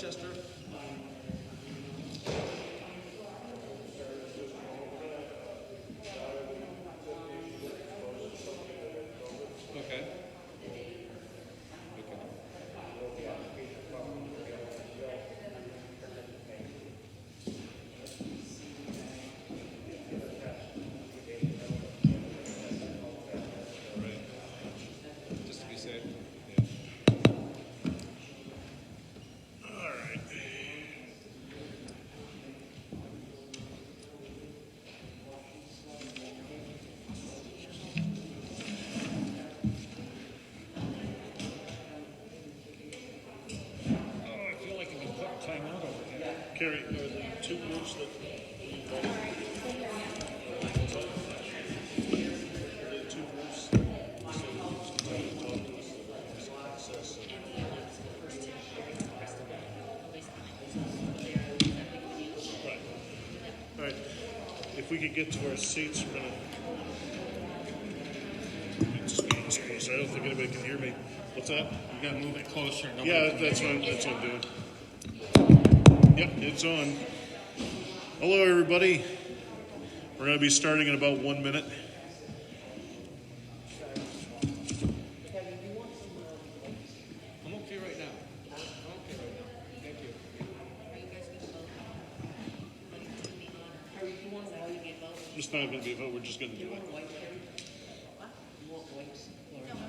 Chester. Okay. Right. Just to be safe. Yeah. All right. Oh, I feel like I can put time out over here. Carrie, are the two groups that we voted? Are the two groups that so we can talk to us about access and right. All right. If we could get to our seats, we're gonna just be this close. I don't think anybody can hear me. What's that? You gotta move it closer. Yeah, that's what I'm doing. Yep, it's on. Hello, everybody. We're going to be starting in about 1 minute. I'm okay right now. Thank you. It's not going to be a vote. We're just going to do it. No, I'm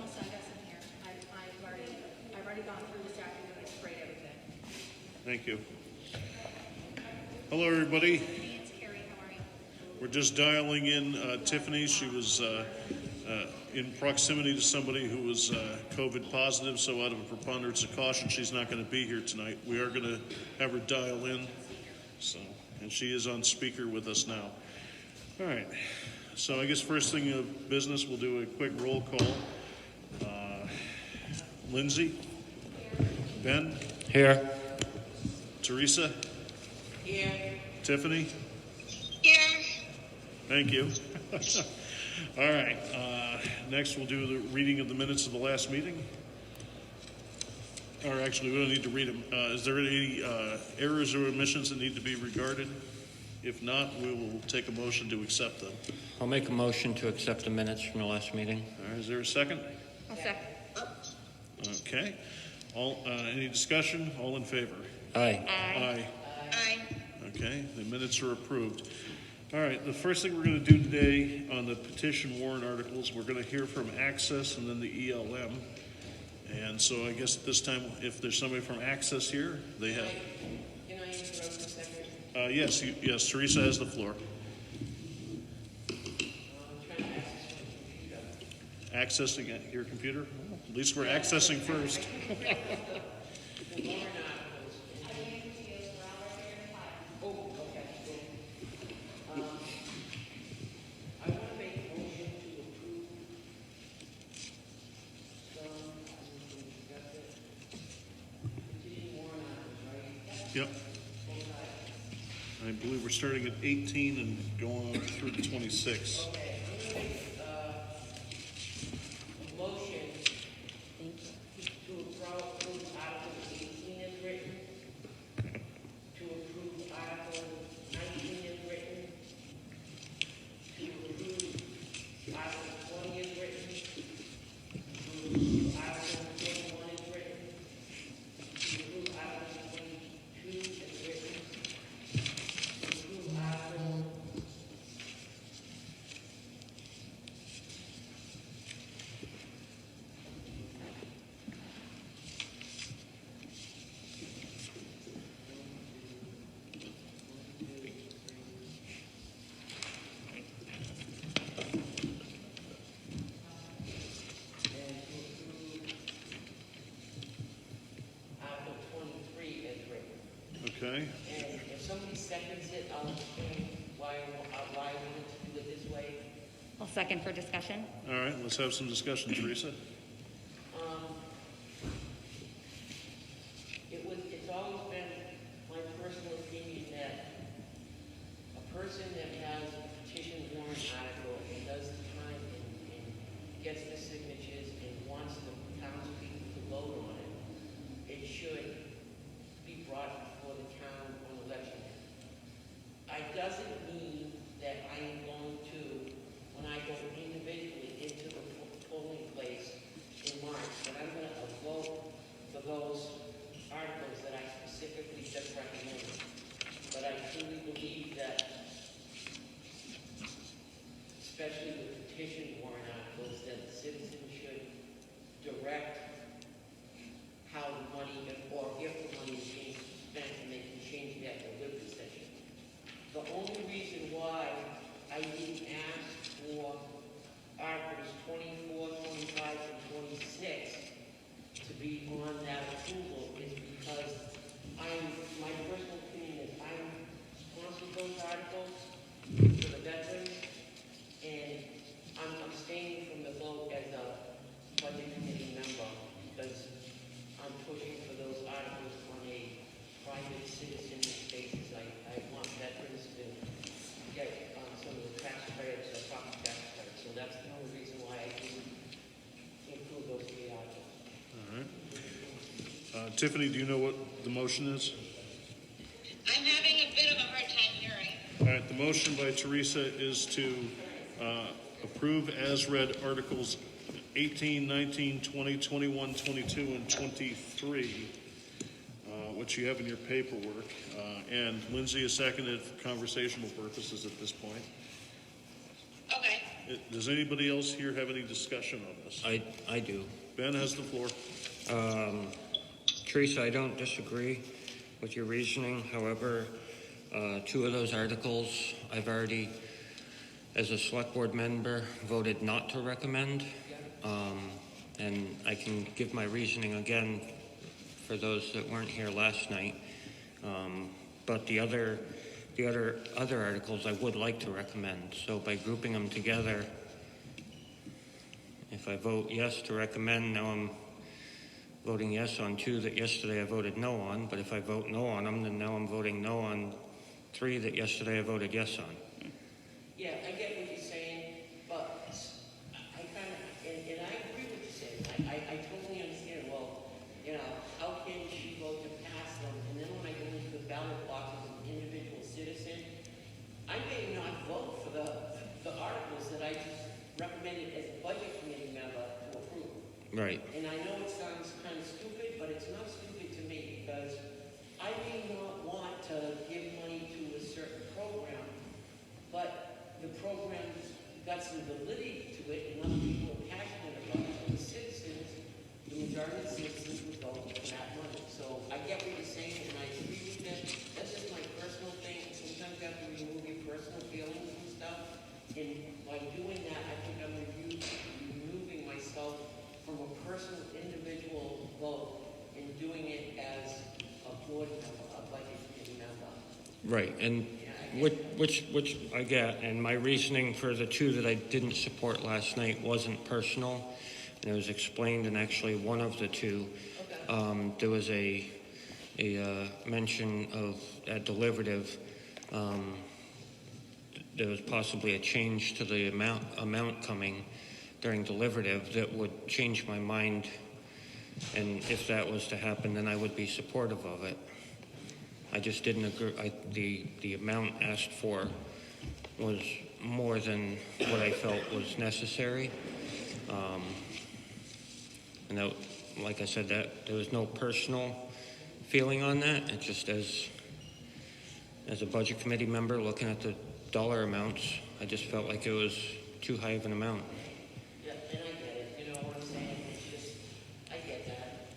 all set. I got some here. I've already gone through this afternoon. I sprayed everything. Thank you. Hello, everybody. Hey, it's Carrie. How are you? We're just dialing in Tiffany. She was in proximity to somebody who was COVID positive, so out of a preponderance of caution, she's not going to be here tonight. We are going to have her dial in, and she is on speaker with us now. All right. So I guess first thing of business, we'll do a quick roll call. Lindsay? Ben? Here. Teresa? Here. Tiffany? Here. Thank you. All right. Next, we'll do the reading of the minutes of the last meeting. Or actually, we don't need to read them. Is there any errors or omissions that need to be regarded? If not, we will take a motion to accept them. I'll make a motion to accept the minutes from the last meeting. All right. Is there a second? I'll second. Okay. Any discussion? All in favor? Aye. Aye. Aye. Okay, the minutes are approved. All right, the first thing we're going to do today on the petition warrant articles, we're going to hear from Access and then the ELM. And so I guess at this time, if there's somebody from Access here, they have. Can I interrupt a second? Yes, Teresa has the floor. I'm trying to access my computer. Accessing your computer? Well, at least we're accessing first. The warrant articles. Oh, okay, cool. I want to make a motion to approve some, got the petition warrant articles, right? Yep. I believe we're starting at 18 and going on through to 26. Okay, I'm going to make a motion to approve Article 18 as written, to approve Article 19 as written, to approve Article 20 as written, to approve Article 21 as written, to approve Article 22 as written, to approve Article Article 23 as written. Okay. And if somebody seconds it, I'll explain why I wanted to do it this way. I'll second for discussion. All right, let's have some discussion, Teresa. It's always been my personal opinion that a person that has a petition warrant article and does the time and gets the signatures and wants the townspeople to vote on it, it should be brought for those articles that I specifically just recommended. But I truly believe that, especially with petition warrant articles, that the citizens should direct how the money, or if the money is being spent, and they can change that delivery session. The only reason why I didn't ask for Articles 24, 25, and 26 to be on that approval is because my personal opinion is I'm sponsored those articles for the veterans, and I'm abstaining from the vote as a budget committee member because I'm pushing for those articles on a private citizen basis. I want veterans to get some of the tax credits or property tax credits, so that's the only reason why I didn't include those three articles. All right. Tiffany, do you know what the motion is? I'm having a bit of a hard time hearing. All right, the motion by Teresa is to approve as read Articles 18, 19, 20, 21, 22, and 23, which you have in your paperwork. And Lindsay has seconded for conversational purposes at this point. Okay. Does anybody else here have any discussion on this? I do. Ben has the floor. Teresa, I don't disagree with your reasoning. However, two of those articles I've already, as a select board member, voted not to recommend. And I can give my reasoning again for those that weren't here last night. But the other articles I would like to recommend. So by grouping them together, if I vote yes to recommend, now I'm voting yes on two that yesterday I voted no on. But if I vote no on them, then now I'm voting no on three that yesterday I voted yes on. Yeah, I get what you're saying, but I kind of, and I agree with what you're saying. I totally understand. Well, you know, how can she vote to pass them? And then when I go into the ballot box as an individual citizen, I may not vote for the articles that I just recommended as a budget committee member to approve. Right. And I know it sounds kind of stupid, but it's not stupid to me because I may not want to give money to a certain program, but the program's got some validity to it and other people are passionate about it. And the citizens, the majority of the citizens would vote for that money. So I get what you're saying and I agree with it. That's just my personal thing. Sometimes you have to remove your personal feelings and stuff. And by doing that, I think I'm removing myself from a personal individual vote and doing it as a board member, a budget committee member. Right, and which I get, and my reasoning for the two that I didn't support last night wasn't personal, and it was explained in actually one of the two. There was a mention of at deliberative. There was possibly a change to the amount coming during deliberative that would change my mind, and if that was to happen, then I would be supportive of it. I just didn't agree. The amount asked for was more than what I felt was necessary. And that, like I said, that there was no personal feeling on that. It's just as a budget committee member looking at the dollar amounts, I just felt like it was too high of an amount. Yeah, and I get it. You know what I'm saying? It's just, I get that.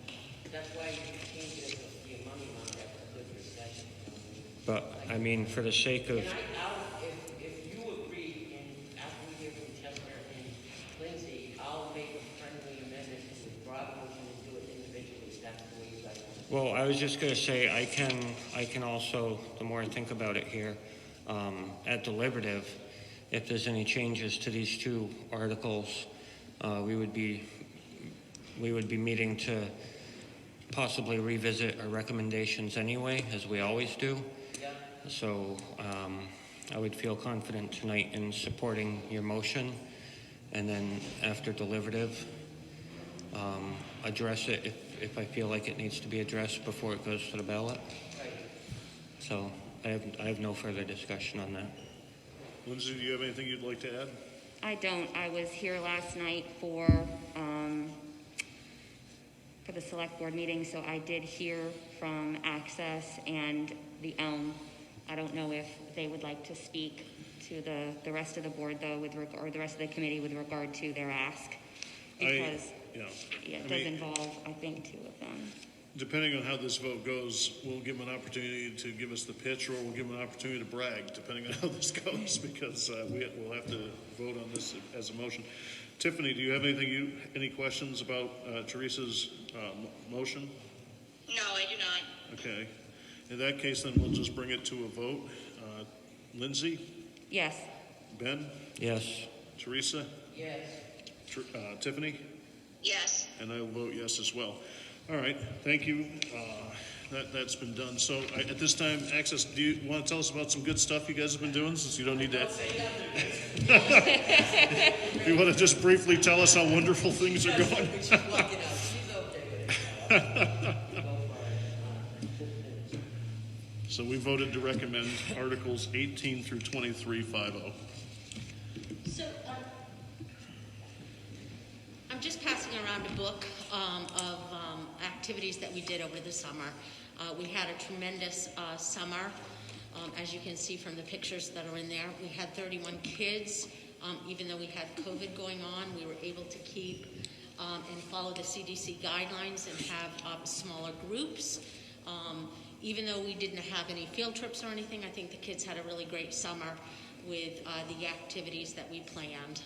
That's why you change it to be a money amount after a good recession. But I mean, for the sake of And if you agree, and after we hear from Chester and Lindsay, I'll make a friendly amendment to withdraw the motion and do it individually. That's the way you guys want it. well, I was just going to say I can also, the more I think about it here, at deliberative, if there's any changes to these two articles, we would be meeting to possibly revisit our recommendations anyway, as we always do. Yeah. So I would feel confident tonight in supporting your motion, and then after deliberative, address it if I feel like it needs to be addressed before it goes to the ballot. Right. So I have no further discussion on that. Lindsay, do you have anything you'd like to add? I don't. I was here last night for for the select board meeting, so I did hear from Access and the Elm. I don't know if they would like to speak to the rest of the board, though, or the rest of the committee with regard to their ask, because it does involve, I think, two of them. Depending on how this vote goes, we'll give them an opportunity to give us the pitch, or we'll give them an opportunity to brag, depending on how this goes, because we'll have to vote on this as a motion. Tiffany, do you have any questions about Teresa's motion? No, I do not. Okay. In that case, then we'll just bring it to a vote. Lindsay? Yes. Ben? Yes. Teresa? Yes. Tiffany? Yes. And I will vote yes as well. All right, thank you. That's been done. So at this time, Access, do you want to tell us about some good stuff you guys have been doing, since you don't need to? You want to just briefly tell us how wonderful things are going? She's walking out. She's okay with it. So we voted to recommend Articles 18 through 23, 5-0. So, I'm just passing around a book of activities that we did over the summer. We had a tremendous summer. As you can see from the pictures that are in there, we had 31 kids. Even though we had COVID going on, we were able to keep and follow the CDC guidelines and have smaller groups. Even though we didn't have any field trips or anything, I think the kids had a really great summer with the activities that we planned.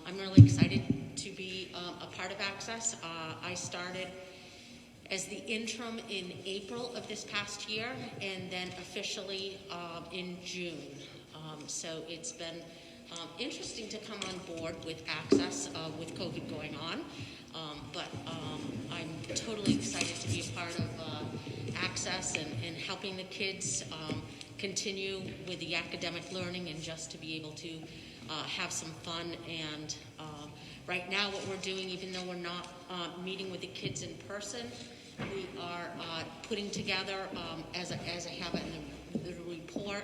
I'm really excited to be a part of Access. I started as the interim in April of this past year, and then officially in June. So it's been interesting to come on board with Access with COVID going on. But I'm totally excited to be a part of Access and helping the kids continue with the academic learning, and just to be able to have some fun. And right now what we're doing, even though we're not meeting with the kids in person, we are putting together, as I have in the report,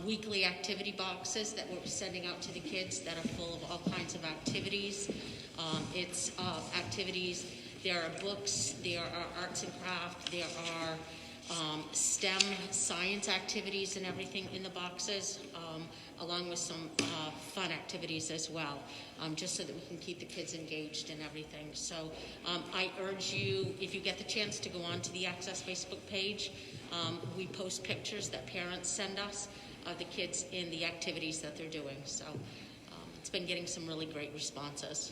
weekly activity boxes that we're sending out to the kids that are full of all kinds of activities. It's activities, there are books, there are arts and craft, there are STEM science activities and everything in the boxes, along with some fun activities as well, just so that we can keep the kids engaged and everything. So I urge you, if you get the chance, to go on to the Access Facebook page. We post pictures that parents send us of the kids in the activities that they're doing. So it's been getting some really great responses.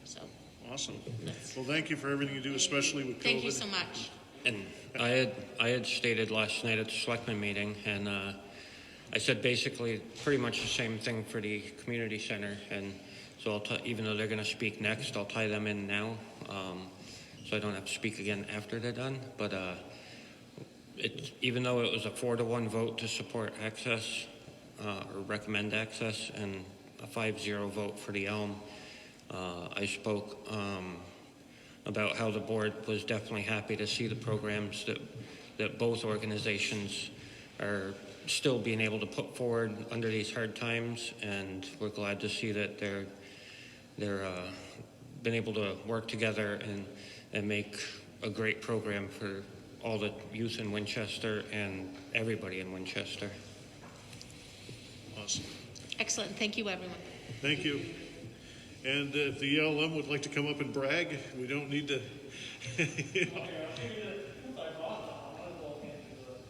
So Awesome. Well, thank you for everything you do, especially with COVID. thank you so much. And I had stated last night at the selectmen meeting, and I said basically pretty much the same thing for the community center. And so even though they're going to speak next, I'll tie them in now, so I don't have to speak again after they're done. But even though it was a 4-1 vote to support Access or recommend Access, and a 5-0 vote for the Elm, I spoke about how the board was definitely happy to see the programs that both organizations are still being able to put forward under these hard times, and we're glad to see that they're been able to work together and make a great program for all the youth in Winchester and everybody in Winchester. Awesome. Excellent. Thank you, everyone. Thank you. And if the ELM would like to come up and brag, we don't need to.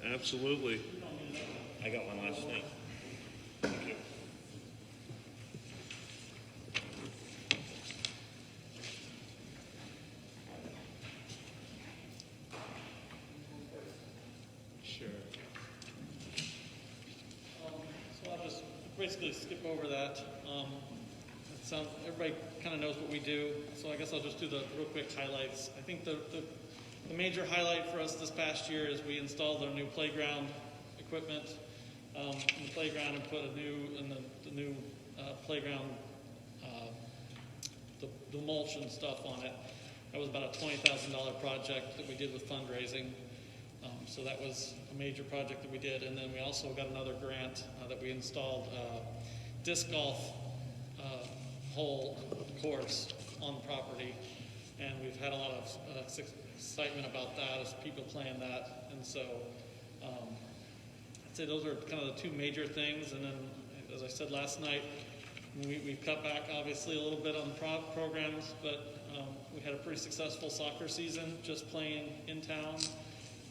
Absolutely. I got one last night. Thank you. Sure. So I'll just basically skip over that. Everybody kind of knows what we do, so I guess I'll just do the real quick highlights. I think the major highlight for us this past year is we installed our new playground equipment in the playground and put the new playground, the mulch and stuff on it. That was about a $20,000 project that we did with fundraising. So that was a major project that we did. And then we also got another grant that we installed disc golf hole course on the property. And we've had a lot of excitement about that as people playing that. And so I'd say those are kind of the two major things. And then, as I said last night, we've cut back obviously a little bit on programs, but we had a pretty successful soccer season just playing in town.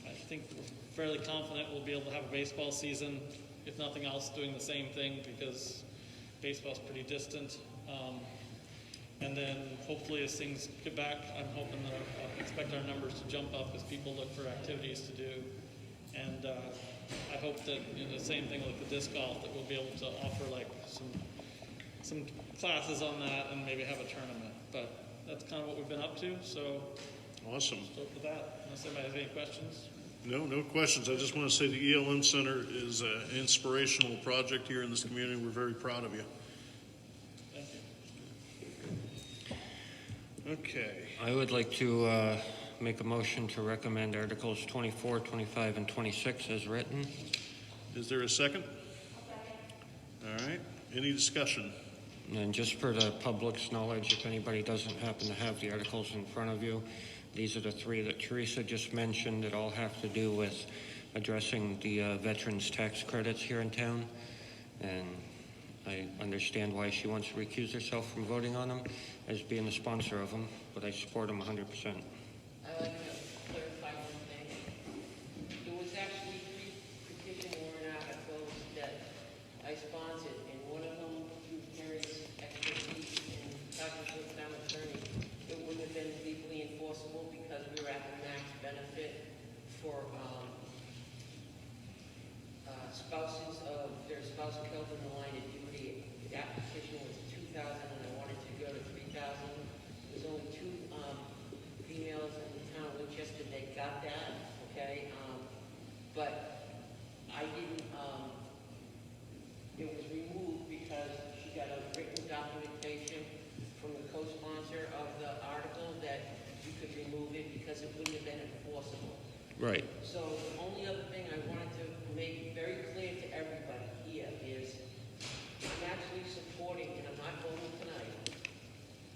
I think we're fairly confident we'll be able to have a baseball season, if nothing else, doing the same thing because baseball's pretty distant. And then hopefully as things get back, I'm hoping that I expect our numbers to jump up as people look for activities to do. And I hope that the same thing with the disc golf, that we'll be able to offer like some classes on that and maybe have a tournament. But that's kind of what we've been up to. So Awesome. with that, unless anybody has any questions. No questions. I just want to say the ELM Center is an inspirational project here in this community. We're very proud of you. Thank you. Okay. I would like to make a motion to recommend Articles 24, 25, and 26 as written. Is there a second? All right. Any discussion? And just for the public's knowledge, if anybody doesn't happen to have the articles in front of you, these are the three that Teresa just mentioned that all have to do with addressing the veterans tax credits here in town. And I understand why she wants to recuse herself from voting on them as being the sponsor of them, but I support them 100%. I like to clarify one thing. There was actually 3 petition warrant articles that I sponsored, and one of them, through Terry's expertise in talking to a town attorney, it wouldn't have been legally enforceable because we were at the max benefit for spouses of their spouse killed in the line of duty. That petition was 2,000, and I wanted to go to 3,000. There's only 2 females in the town of Winchester that got that, okay? But I didn't, it was removed because she got a written documentation from the co-sponsor of the article that you could remove it because it wouldn't have been enforceable. Right. So the only other thing I wanted to make very clear to everybody here is I'm actually supporting, and I'm not voting tonight,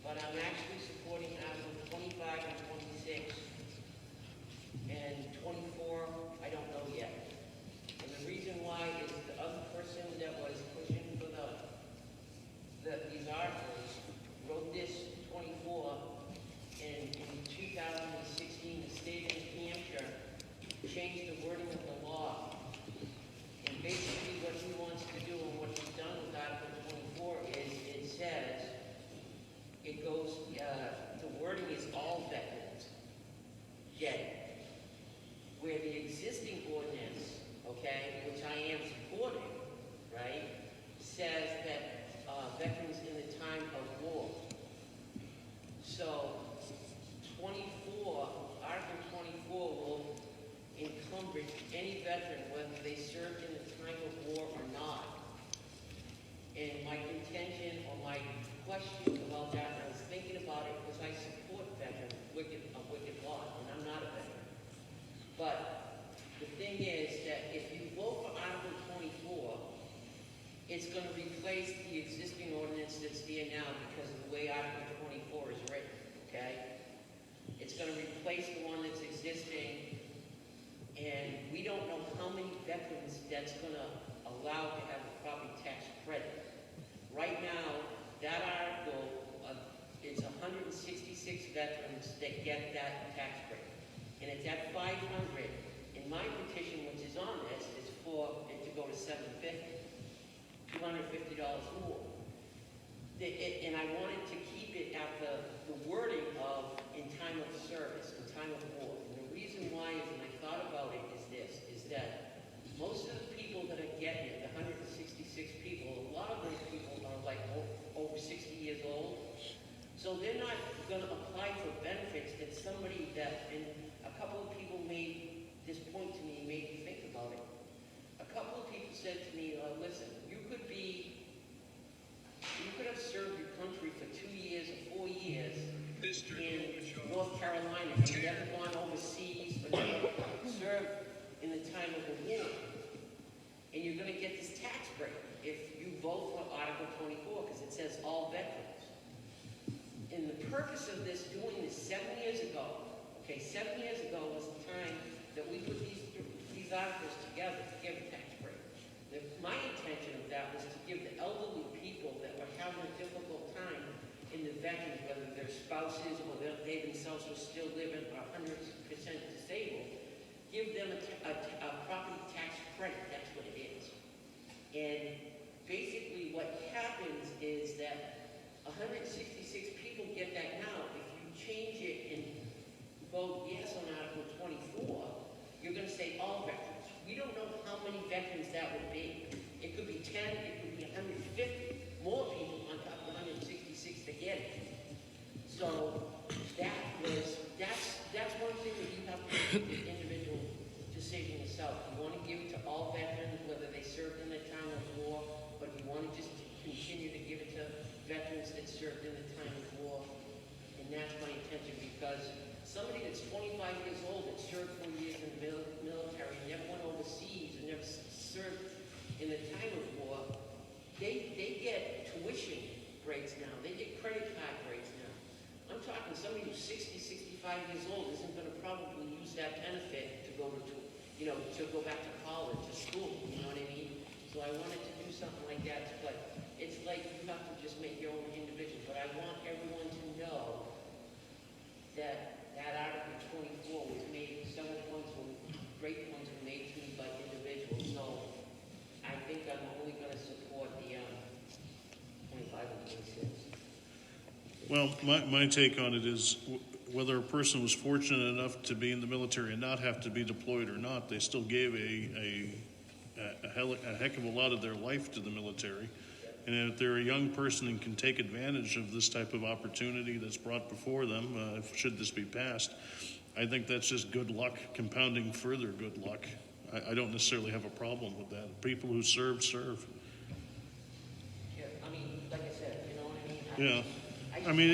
but I'm actually supporting Article 25 and 26, and 24, I don't know yet. And the reason why is the other person that was pushing for these articles wrote this 24, and in 2016, the state of New Hampshire changed the wording of the law. And basically what he wants to do and what he's done with Article 24 is it says, it goes, the wording is all veterans get it. Where the existing ordinance, okay, which I am supporting, right, says that veterans in the time of war. So 24, Article 24 will encumber any veteran, whether they served in the time of war or not. And my contention or my question about that, I was thinking about it because I support veterans, a wicked law, and I'm not a veteran. But the thing is that if you vote for Article 24, it's going to replace the existing ordinance that's there now because of the way Article 24 is written, okay? It's going to replace the one that's existing, and we don't know how many veterans that's going to allow to have a property tax credit. Right now, that article, it's 166 veterans that get that tax credit. And it's at 500. In my petition, which is on this, is for it to go to $750, $250 more. And I wanted to keep it at the wording of in time of service, in time of war. And the reason why is, and I thought about it, is that most of the people that are getting it, the 166 people, a lot of those people are like over 60 years old. So they're not going to apply for benefits that somebody that, and a couple of people made this point to me, made me think about it. A couple of people said to me, listen, you could have served your country for 2 years or 4 years in North Carolina, and you never gone overseas, or never served in the time of the war. And you're going to get this tax break if you vote for Article 24, because it says all veterans. And the purpose of this, doing this 7 years ago, articles together to give a tax break. My intention of that was to give the elderly people that were having a difficult time in the veterans, whether their spouses or they themselves were still living or 100% disabled, give them a property tax credit. That's what it is. And basically what happens is that 166 people get that now. If you change it and vote yes on Article 24, you're going to say all veterans. We don't know how many veterans that would be. It could be 10, it could be 150, more people on top of 166 to get it. So that's one thing that you have to make the individual decision yourself. You want to give it to all veterans, whether they served in the time of war, but you want to just continue to give it to veterans that served in the time of war. And that's my intention, because somebody that's 25 years old that served 4 years in the military, never went overseas, and never served in the time of war, they get tuition breaks now. They get credit card breaks now. I'm talking somebody who's 60, 65 years old isn't going to probably use that benefit to go to go back to college or school. You know what I mean? So I wanted to do something like that. But it's like you have to just make your own individual. But I want everyone to know that Article 24 was made, great points were made to me by individuals. So I think I'm only going to support the 25 and 26. Well, my take on it is whether a person was fortunate enough to be in the military and not have to be deployed or not, they still gave a heck of a lot of their life to the military. And if they're a young person and can take advantage of this type of opportunity that's brought before them, should this be passed, I think that's just good luck, compounding further good luck. I don't necessarily have a problem with that. People who serve. Yeah, I mean, like I said, you know what I mean? Yeah. I mean,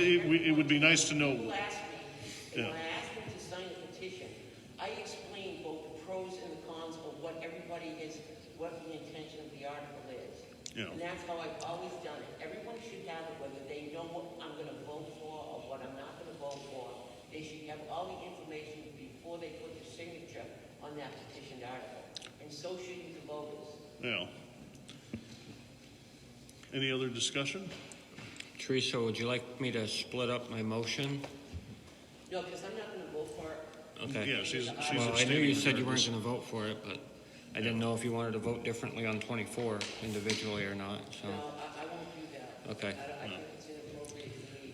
it would be nice to know. People ask me, when I asked them to sign a petition, I explained both the pros and the cons of what everybody is, what the intention of the article is. Yeah. And that's how I've always done it. Everyone should have it, whether they know what I'm going to vote for or what I'm not going to vote for. They should have all the information before they put their signature on that petitioned article. And so should the voters. Yeah. Any other discussion? Teresa, would you like me to split up my motion? No, because I'm not going to vote for it. Okay. Yeah, she's Well, I knew abstaining you said you weren't regardless. going to vote for it, but I didn't know if you wanted to vote differently on 24 individually or not, so, No, I won't do that. okay. I think it's inappropriate for me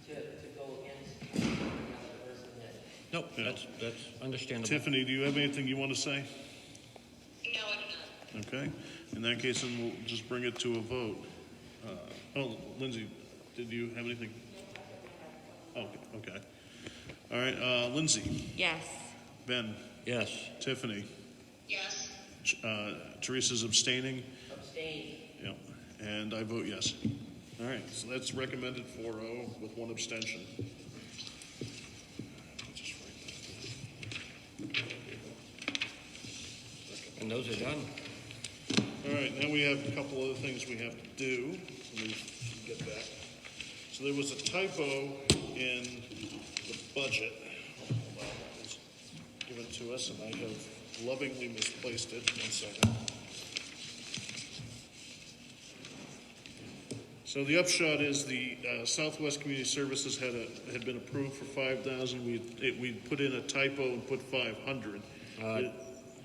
to go against another person that. Nope, Yeah. that's understandable. Tiffany, do you have anything you want to say? No, I do not. Okay. In that case, then we'll just bring it to a vote. Lindsay, did you have anything? Okay. All right, Lindsay, Yes. Ben, Yes. Tiffany, Yes. Teresa's abstaining. Abstain. Yep. And I vote yes. All right, so that's recommended 4-0 with one abstention. Just write And those are done. that. All right, now we have a couple other things we have to do. Let me get back. So there was a typo in the budget. Hold on, it was given to us, and I have lovingly misplaced it. 1 second. So the upshot is the Southwest Community Services had been approved for 5,000. We put in a typo and put 500.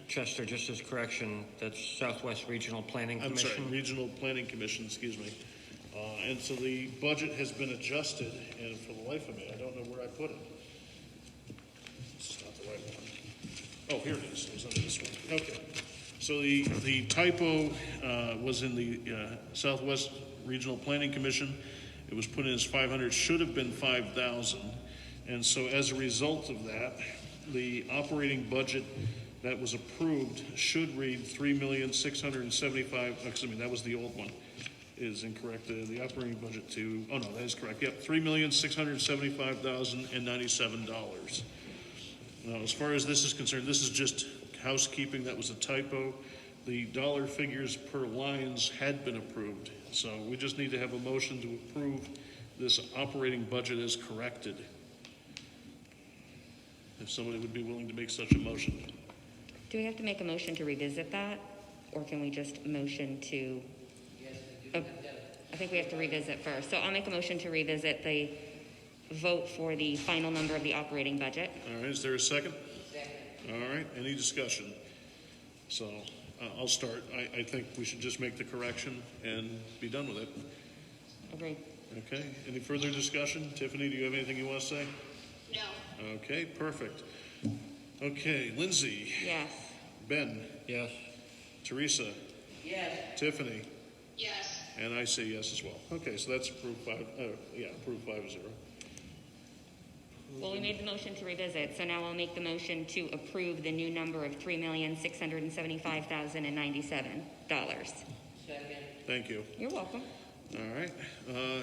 Chester, just as correction, that's Southwest Regional Planning I'm Commission. sorry, Regional Planning Commission, excuse me. And so the budget has been adjusted, and for the life of me, I don't know where I put it. This is not the right one. Oh, here it is. It was under this one. Okay. So the typo was in the Southwest Regional Planning Commission. It was put in as 500, should have been 5,000. And so as a result of that, the operating budget that was approved should read 3,675,000, excuse me, that was the old one, is incorrect. The operating budget that is correct. Yep, $3,675,097. Now, as far as this is concerned, this is just housekeeping. That was a typo. The dollar figures per lines had been approved. So we just need to have a motion to approve this operating budget as corrected. If somebody would be willing to make such a motion. Do we have to make a motion to revisit that? Or can we just motion to? Oh, I think we have to revisit first. So I'll make a motion to revisit the vote for the final number of the operating budget. All right, is there a second? Second. All right, any discussion? So I'll start. I think we should just make the correction and be done with it. Agreed. Okay, any further discussion? Tiffany, do you have anything you want to say? No. Okay, perfect. Okay, Lindsay, Yes. Ben, Yes. Teresa, Yes. Tiffany, Yes. and I say yes as well. Okay, so that's approved approved 5-0. Well, we made the motion to revisit, so now I'll make the motion to approve the new number of $3,675,097. Second. Thank you. You're welcome. All right,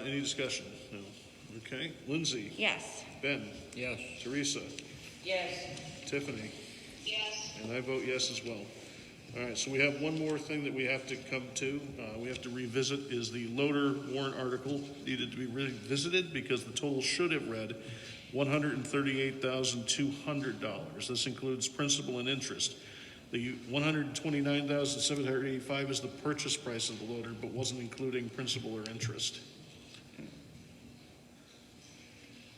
any discussion? No. Okay, Lindsay, Yes. Ben, Yes. Teresa, Yes. Tiffany, Yes. and I vote yes as well. All right, so we have one more thing that we have to come to. We have to revisit is the loader warrant article needed to be revisited because the total should have read $138,200. This includes principal and interest. The $129,785 is the purchase price of the loader, but wasn't including principal or interest.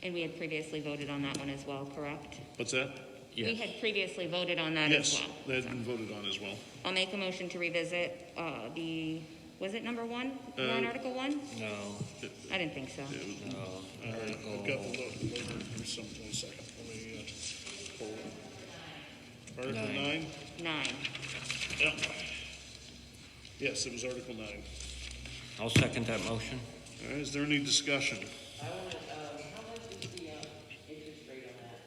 And we had previously voted on that one as well, correct? What's that? We Yes. had previously voted on that as Yes, well. that had been voted on as well. I'll make a motion to revisit was it number one? Warrant Article 1? No. I didn't think so. It was- No. All right, I've got the loader for one second. Let me pull it. Article 9? 9. Yeah. Yes, it was Article 9. I'll second that motion. All right, is there any discussion? I want to, how much is the interest rate on that?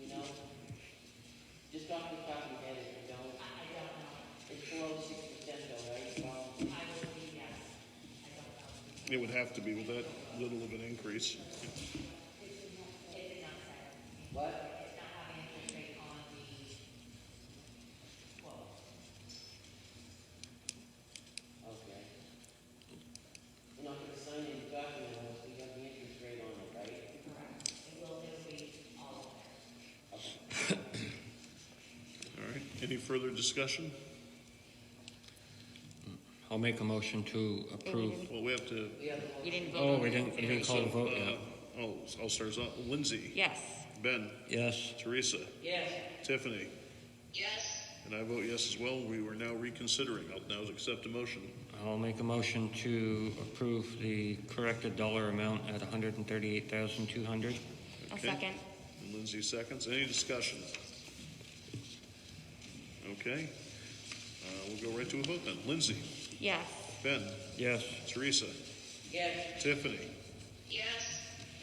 You know? Just off the top of your head, if you don't. I don't know. It's below 6% though, right? Well, It would have to be with that little of an increase. what? Okay. We're not gonna sign any document unless we have the interest rate on it, right? All right, any further discussion? I'll make a motion to approve. Well, we have to, We have the You didn't vote Oh, on we it. didn't call the vote yet. I'll start us off. Lindsay, Yes. Ben, Yes. Teresa, Yes. Tiffany, Yes. and I vote yes as well. We were now reconsidering. I'll now accept a motion. I'll make a motion to approve the corrected dollar amount at $138,200. I'll Okay. second. And Lindsay seconds. Any discussion? Okay. We'll go right to a vote then. Lindsay, Yes. Ben, Yes. Teresa, Yes. Tiffany, Yes.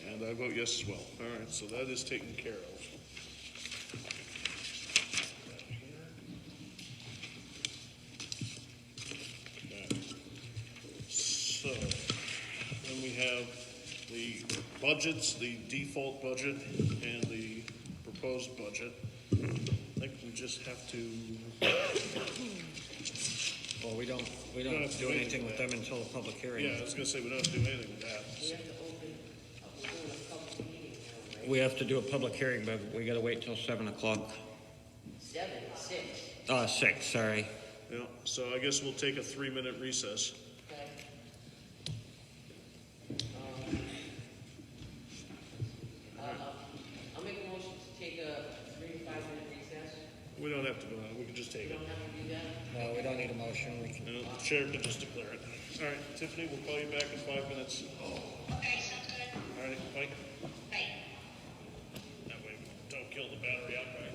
and I vote yes as well. All right, so that is taken care of. Okay. So, then we have the budgets, the default budget, and the proposed budget. I think we just have to, Well, we don't have to do anything with them until the public hearing. yeah, I was gonna say, we don't have to do anything with that. We have to open, we're doing a public meeting now, right? We have to do a public hearing, but we gotta wait till 7 o'clock. 7, 6. 6, sorry. Yeah, so I guess we'll take a 3-minute recess. Okay. I'll make a motion to take a 3 to 5 minute recess. We don't have to do that, we can just take We it. don't have to do that? No, we don't need a motion. We can. You know, the chair can just declare it. All right, Tiffany, we'll call you back in 5 minutes. Okay, sounds good. All right, Mike? Bye. That way we don't kill the battery outright.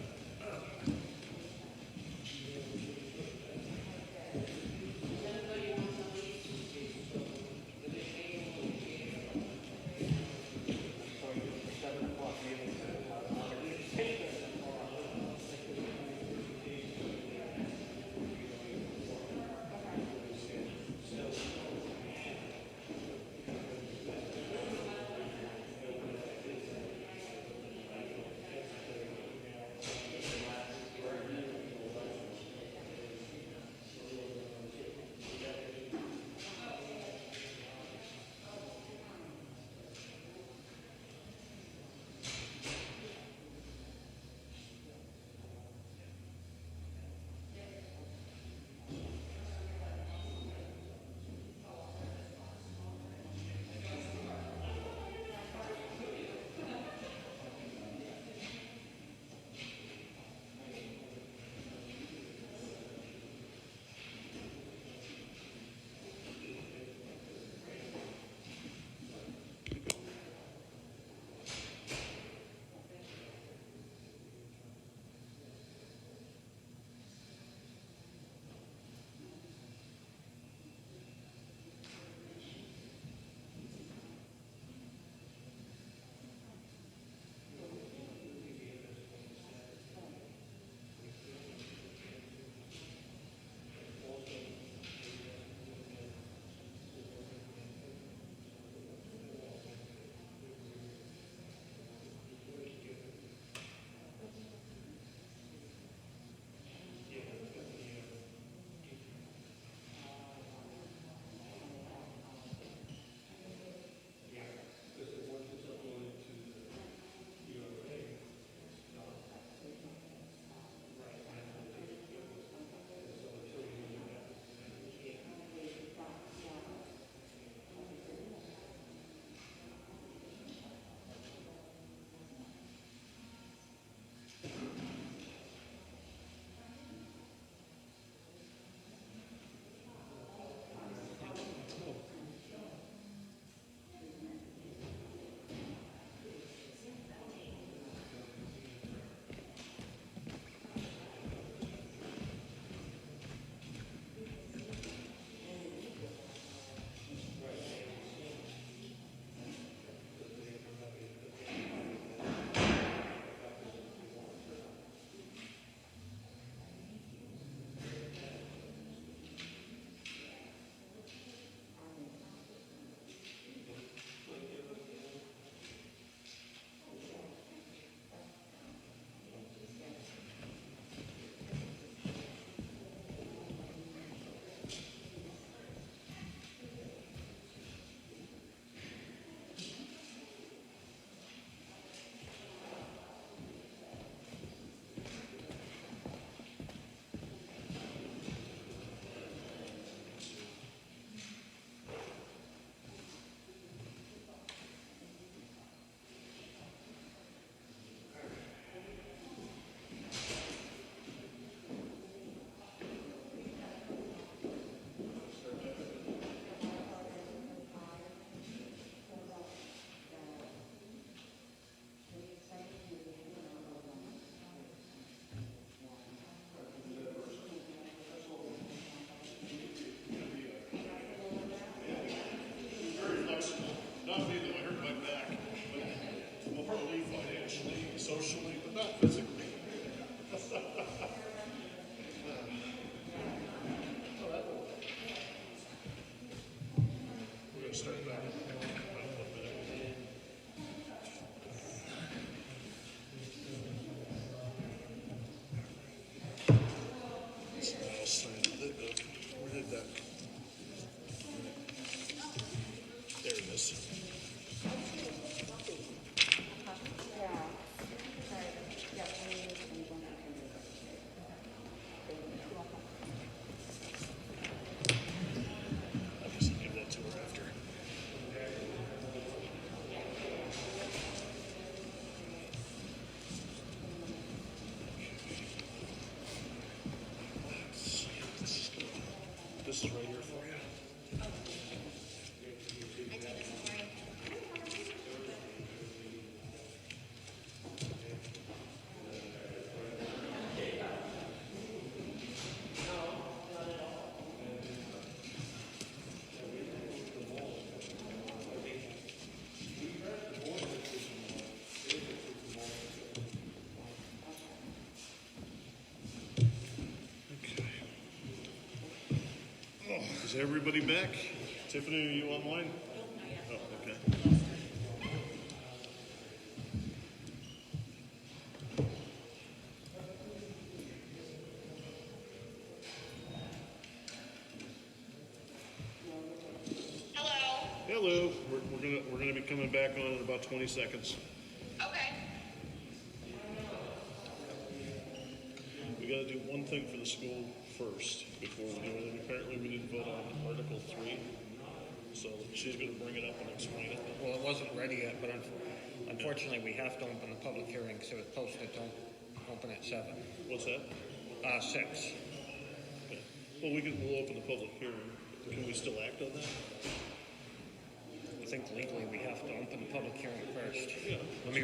Is everybody back? Tiffany, are you online? Oh, okay. Hello. Hello. We're gonna be coming back on in about 20 seconds. Okay. We gotta do one thing for the school first before we do anything. Apparently we didn't vote on Article 3. So she's gonna bring it up and explain it. Well, it wasn't ready yet, but unfortunately, we have to open the public hearing, so it's posted to open at 7. What's that? 6. Okay. Well, we'll open the public hearing. Can we still act on that? I think legally we have to open the public hearing first. Yeah. Wait a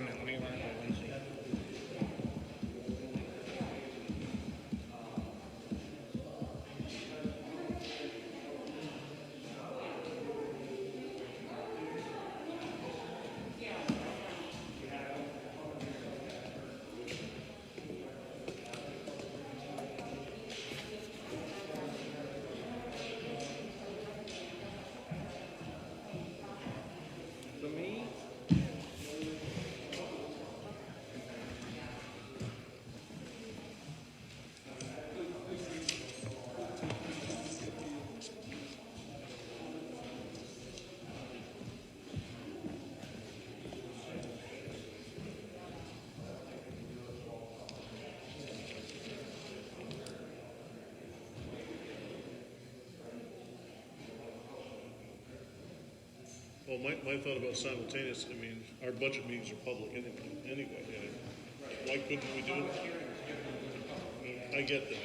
minute, let me run it by Lindsay. Well, my thought about simultaneous, I mean, our budget meetings are public anyway. Why couldn't we do it? I get that.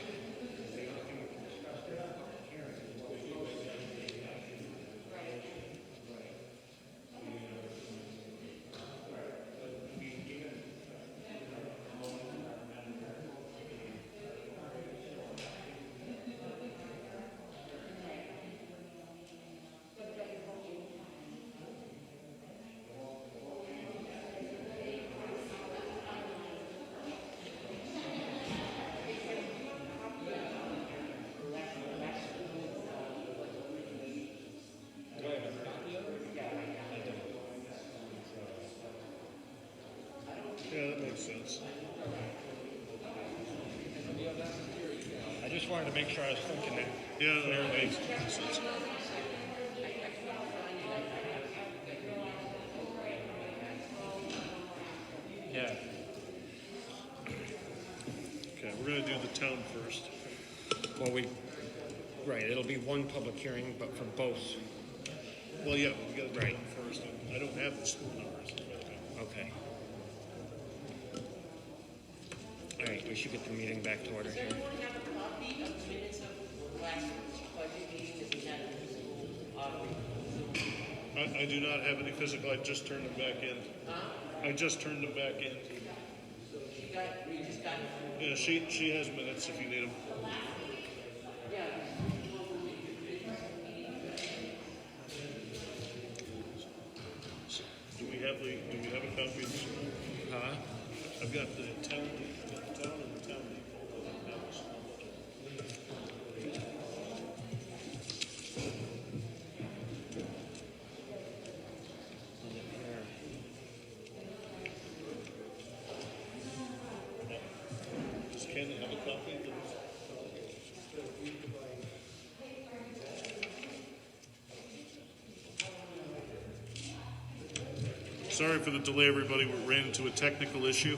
Yeah, that makes sense. I just wanted to make sure I was thinking that. Yeah, that makes sense. Yeah. Okay, we're gonna do the town first. Well, right, it'll be one public hearing, but for both. Well, yeah, we gotta do Right. them first. I don't have the school numbers. Okay. All right, we should get the meeting back to order Does here. everyone have a copy of the minutes of last budget meeting that we had in the school auditorium? I do not have any physical, I just turned them back in. I just turned them back in. So you just got it. Yeah, she has minutes if you need them. Do we have a copy of this? Huh? I've got the town and the town depot. Does Ken have a copy of this? Sorry for the delay, everybody. We ran into a technical issue.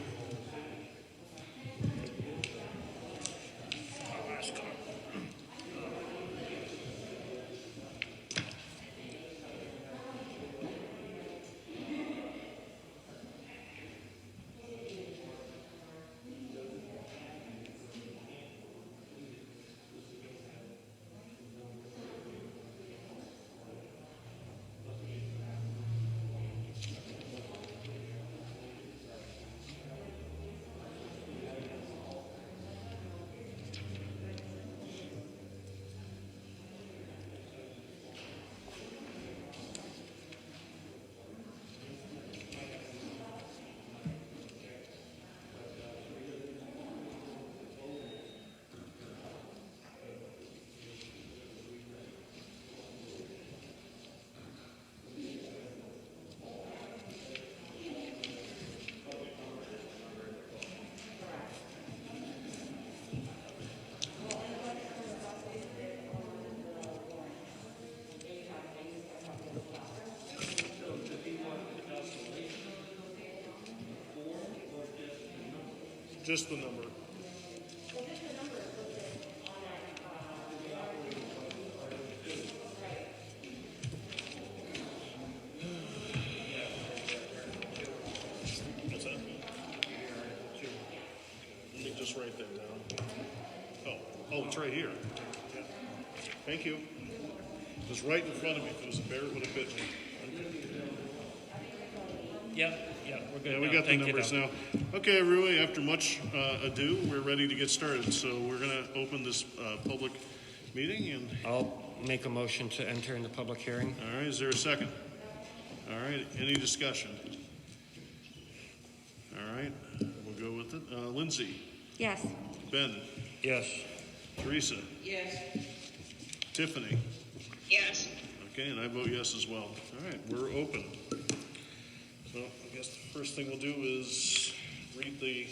Just the number. What's that? Let me just write that down. Oh, it's right here. Yeah. Thank you. It was right in front of me. If it was a bear, it would have bit me. Yep, we're good Yeah, we now. got the Thank you, numbers though. now. Okay, Rui, after much ado, we're ready to get started. So we're going to open this public meeting. And I'll make a motion to enter into public hearing. all right, is there a second? All right, any discussion? All right, we'll go with it. Lindsay, Yes. Ben, Yes. Teresa, Yes. Tiffany. Yes. Okay, and I vote yes as well. All right, we're open. So I guess the first thing we'll do is read the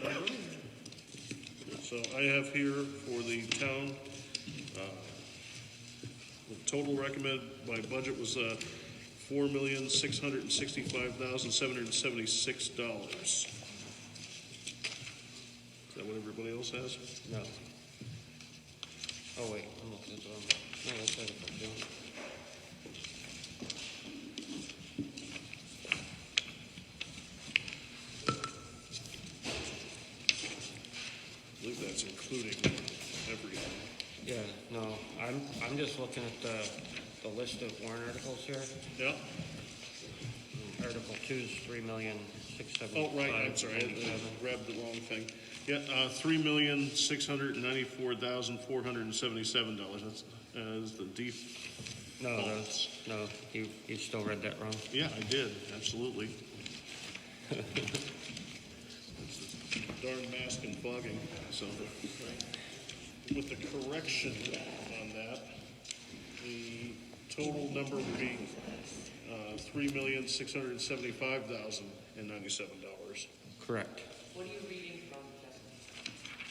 number. So I have here for the town, the total recommended by budget was $4,665,776. Is that what everybody else has? No. Oh, wait, I'm looking at the wrong. No, that's Article 2. I believe that's including everything. Yeah, no, I'm just looking at the list of warrant articles here. Yeah? Article 2 is 3,675,097. Oh, right, I'm sorry, I grabbed the wrong thing. Yeah, $3,694,477. That's is the deep. No, you still read that wrong. Yeah, I did, absolutely. It's the darn mask and fogging, so. With the correction on that, the total number would be $3,675,097. Correct. What are you reading from, Justin?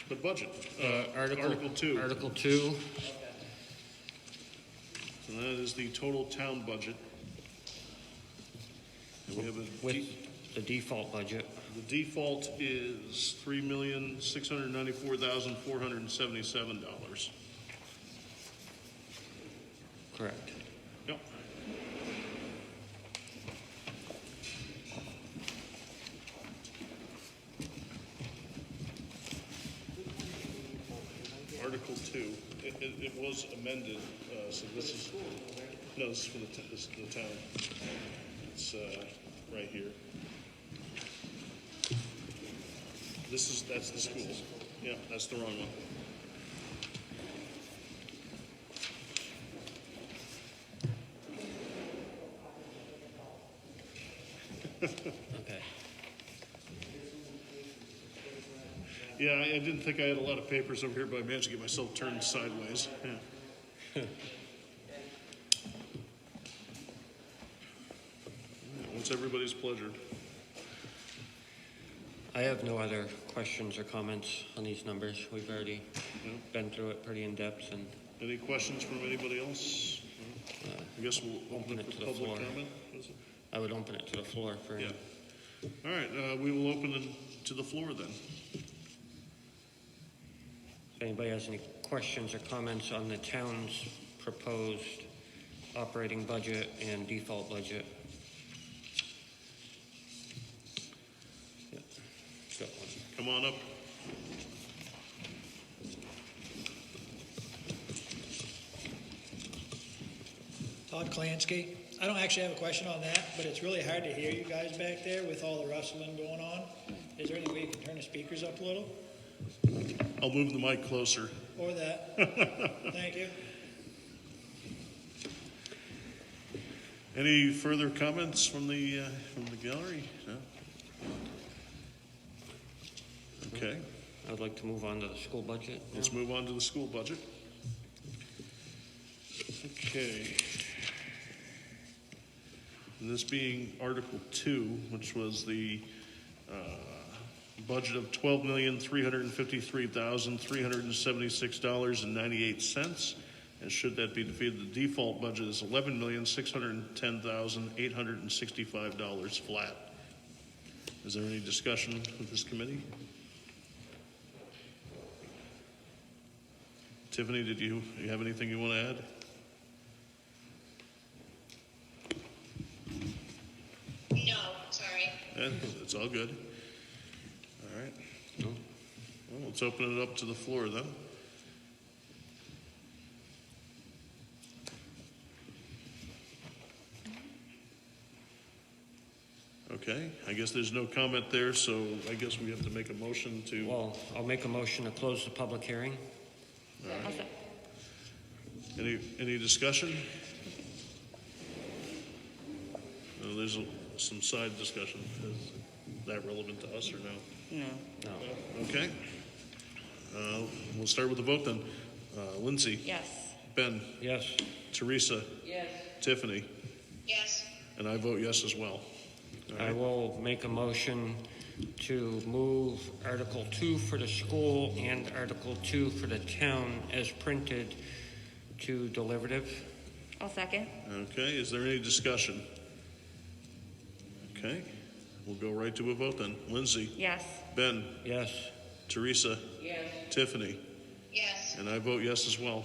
The budget, Article 2. Article 2, And that is the total town budget. And we have with the default budget. the default is $3,694,477. Correct. Yep. Article 2, it was amended, so this is, no, this is for this is the town. It's right here. That's the school. Yeah, that's the wrong one. Okay. Yeah, I didn't think I had a lot of papers over here, but I managed to get myself turned sideways. Yeah. What's everybody's pleasure? I have no other questions or comments on these numbers. We've already been through it pretty in depth, and Any questions from anybody else? I guess we'll open it to for the public floor. comment. Is it? I would open it to the floor for Yeah. All right, we will open it to the floor then. if anybody has any questions or comments on the town's proposed operating budget and default budget. Yeah, got one. Come on up. Todd Klansky. I don't actually have a question on that, but it's really hard to hear you guys back there with all the rustling going on. Is there any way you can turn the speakers up a little? I'll move the mic closer. Or that? Thank you. Any further comments from the gallery? No? Okay, I'd like to move on to the school budget. let's move on to the school budget. Okay. And this being Article 2, which was the budget of $12,353,376.98. And should that be defeated, the default budget is $11,610,865 flat. Is there any discussion with this committee? Tiffany, did you have anything you want to add? No, sorry. It's all good. All right. Well, let's open it up to the floor then. Okay, I guess there's no comment there, so I guess we have to make a motion to. Well, I'll make a motion to close the public hearing. Also, Any discussion? There's some side discussion. Is that relevant to us or no? no. No. Okay. We'll start with the vote then. Lindsay? Yes. Ben? Yes. Teresa? Yes. Tiffany? Yes. And I vote yes as well. All I right. will make a motion to move Article 2 for the school and Article 2 for the town as printed to deliberative. I'll second. Okay, is there any discussion? Okay, we'll go right to a vote then. Lindsay? Yes. Ben? Yes. Teresa? Yes. Tiffany? Yes. And I vote yes as well.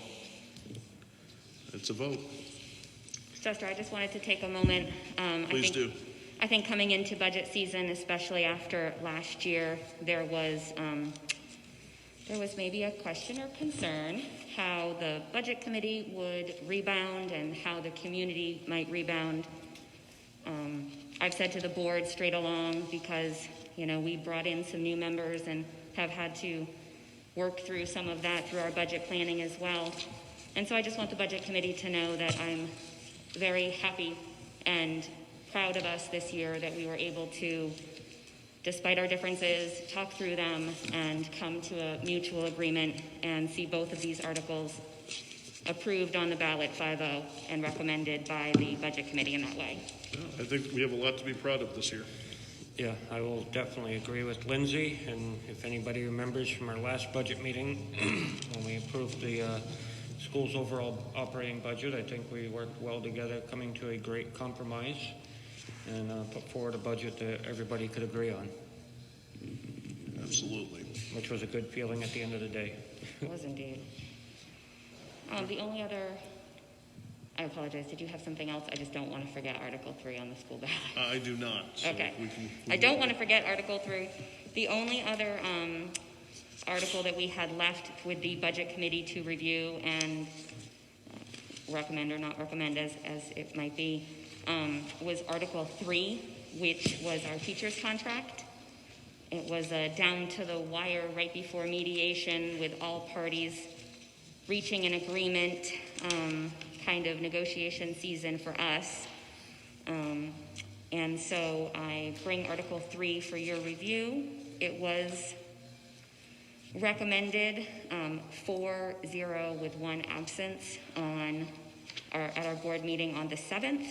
It's a vote. Chester, I just wanted to take a moment. Please do. I think coming into budget season, especially after last year, there was maybe a question or concern how the budget committee would rebound and how the community might rebound. I've said to the board straight along, because we brought in some new members and have had to work through some of that through our budget planning as well. And so I just want the budget committee to know that I'm very happy and proud of us this year that we were able to, despite our differences, talk through them and come to a mutual agreement and see both of these articles approved on the ballot 5-0 and recommended by the budget committee in that way. I think we have a lot to be proud of this year. Yeah, I will definitely agree with Lindsay. And if anybody remembers from our last budget meeting, when we approved the school's overall operating budget, I think we worked well together, coming to a great compromise and put forward a budget that everybody could agree on, Absolutely. which was a good feeling at the end of the day. It was indeed. The only other, I apologize, did you have something else? I just don't want to forget Article 3 on the school ballot. I do not. So Okay. we can- I don't want to forget Article 3. The only other article that we had left with the budget committee to review and recommend or not recommend as it might be, was Article 3, which was our teacher's contract. It was down to the wire right before mediation with all parties reaching an agreement, kind of negotiation season for us. And so I bring Article 3 for your review. It was recommended 4-0 with one absence at our board meeting on the 7th.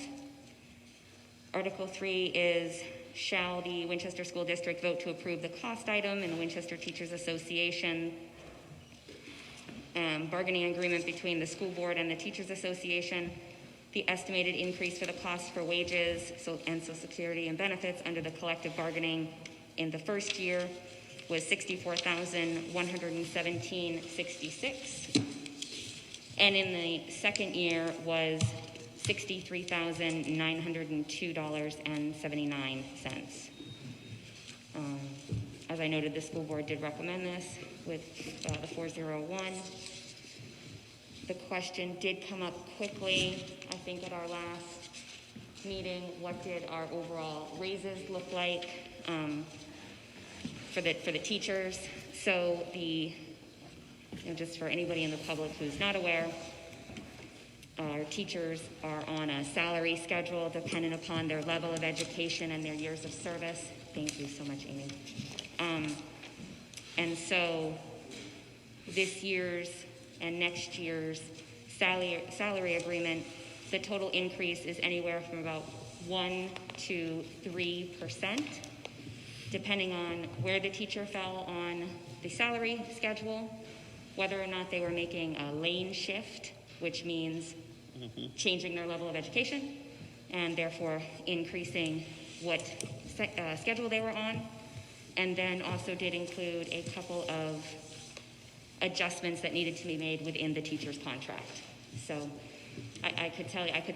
Article 3 is, shall the Winchester School District vote to approve the cost item in the Winchester Teachers Association bargaining agreement between the school board and the Teachers Association. The estimated increase for the cost for wages and Social Security and benefits under the collective bargaining in the first year was $64,117.66, and in the second year was $63,902.79. As I noted, the school board did recommend this with the 401. The question did come up quickly, I think, at our last meeting. What did our overall raises look like for the teachers? So just for anybody in the public who's not aware, our teachers are on a salary schedule dependent upon their level of education and their years of service. Thank you so much, Amy. And so this year's and next year's salary agreement, the total increase is anywhere from about 1 to 3%, depending on where the teacher fell on the salary schedule, whether or not they were making a lane shift, which means changing their level of education, and therefore increasing what schedule they were on, and then also did include a couple of adjustments that needed to be made within the teacher's contract. So I could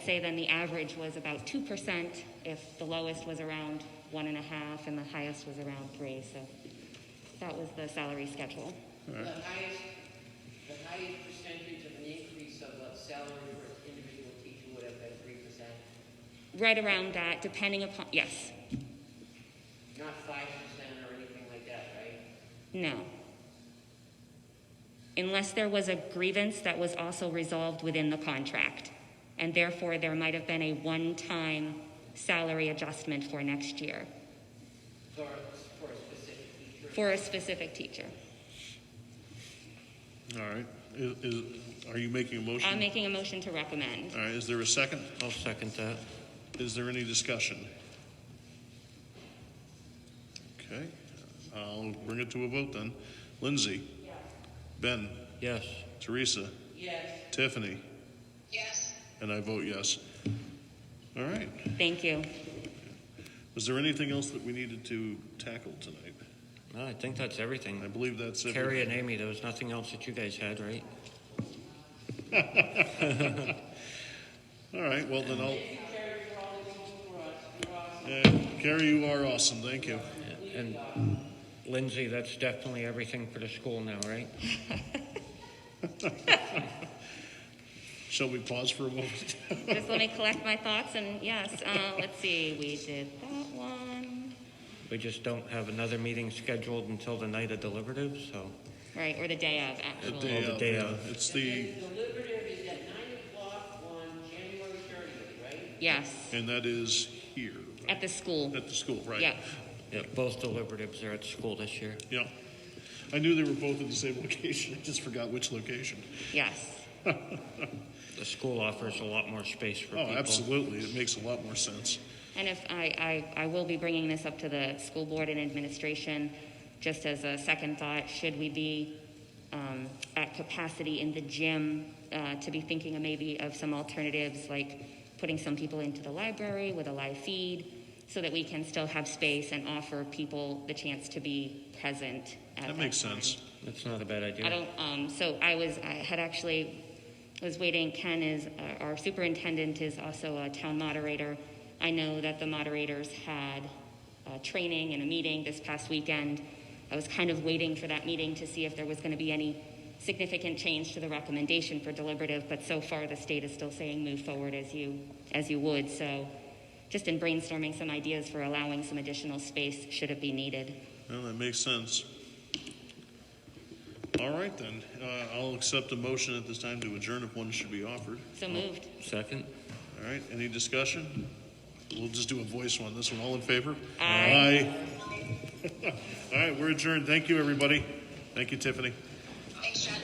say then the average was about 2%, if the lowest was around 1.5 and the highest was around 3. So that was the salary schedule. The highest percentage of an increase of a salary for an individual teacher would have been 3%, Right around that, depending upon, yes, not 5% or anything like that, right? no. Unless there was a grievance that was also resolved within the contract, and therefore there might have been a one-time salary adjustment for next year For a specific teacher. for a specific teacher. All right. Are you making a motion? I'm making a motion to recommend. All right, is there a second? I'll second that. Is there any discussion? Okay, I'll bring it to a vote then. Lindsay? Yes. Ben? Yes. Teresa? Yes. Tiffany? Yes. And I vote yes. All right. Thank you. Was there anything else that we needed to tackle tonight? No, I think that's everything. I believe that's it. Carrie and Amy, there was nothing else that you guys had, right? All right, well then I'll... Carrie, you are awesome, thank you. And Lindsay, that's definitely everything for the school now, right? Shall we pause for a moment? Just let me collect my thoughts, and yes, let's see, we did that one. We just don't have another meeting scheduled until the night of deliberative, so. Right, or the day of, The actually. day the of, day yeah. of. It's the, Deliberative is at 9 o'clock on January 30th, right? Yes, and that is here, right? at the school. At the school, right? Yeah, Yeah, both deliberatives are at school this year. Yeah. I knew they were both at the same location, I just forgot which location. yes. The school offers a lot more space for Oh, people. absolutely, it makes a lot more sense. And if I will be bringing this up to the school board and administration, just as a second thought, should we be at capacity in the gym to be thinking of maybe of some alternatives, like putting some people into the library with a live feed, so that we can still have space and offer people the chance to be present at That makes time. sense. That's not a bad idea. I don't, so I was waiting, Ken is, our superintendent is also a town moderator. I know that the moderators had training and a meeting this past weekend. I was kind of waiting for that meeting to see if there was going to be any significant change to the recommendation for deliberative, but so far the state is still saying move forward as you would. So just in brainstorming some ideas for allowing some additional space should it be needed. Well, that makes sense. All right, then. I'll accept a motion at this time to adjourn if one should be offered. So moved. Second? All right, any discussion? We'll just do a voice one. This one, all in favor? Aye. Aye. All right, we're adjourned. Thank you, everybody. Thank you, Tiffany. Thanks, John.